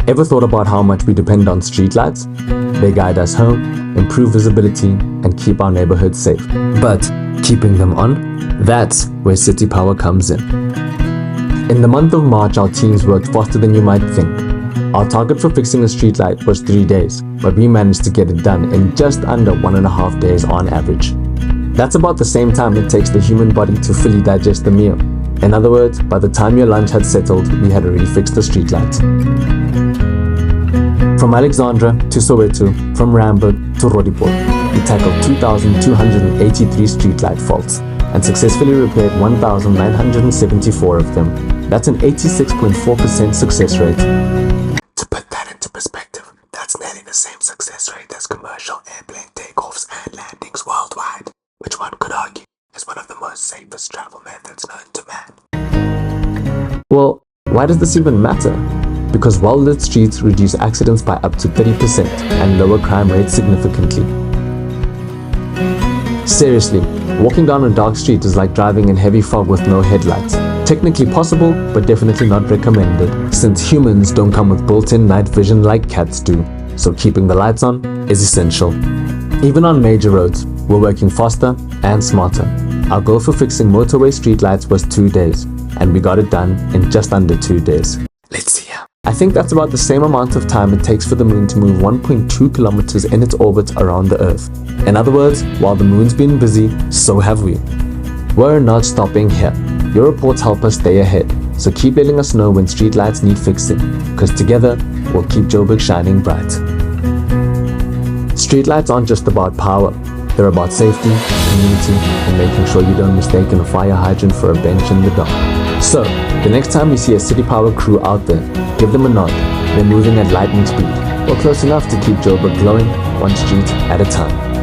Ever thought about how much we depend on streetlights? They guide us home, improve visibility, and keep our neighborhoods safe. But keeping them on? That's where City Power comes in. In the month of March, our teams worked faster than you might think. Our target for fixing a streetlight was 3 days, but we managed to get it done in just under 1.5 days on average. That's about the same time it takes the human body to fully digest a meal. In other words, by the time your lunch had settled, we had already fixed the streetlights. From Alexandra to Soweto, from Randburg to Roodepoort, we tackled 2,283 streetlight faults and successfully repaired 1,974 of them. That's an 86.4% success rate. To put that into perspective, that's nearly the same success rate as commercial airplane takeoffs and landings worldwide, which one could argue is one of the most safest travel methods known to man. Well, why does this even matter? Because well-lit streets reduce accidents by up to 30% and lower crime rates significantly. Seriously, walking down a dark street is like driving in heavy fog with no headlights. Technically possible, but definitely not recommended, since humans don't come with built-in night vision like cats do, so keeping the lights on is essential. Even on major roads, we're working faster and smarter. Our goal for fixing motorway streetlights was 2 days, and we got it done in just under 2 days. Let's see here. I think that's about the same amount of time it takes for the moon to move 1.2 kilometers in its orbit around the Earth. In other words, while the moon's been busy, so have we. We're not stopping here. Your reports help us stay ahead, so keep letting us know when streetlights need fixing, because together, we'll keep Joburg shining bright. Streetlights aren't just about power. They're about safety, community, and making sure you don't mistake a fire hydrant for a bench in the dark. So, the next time you see a City Power crew out there, give them a nod. They're moving at lightning speed, or close enough to keep Joburg glowing, one street at a time.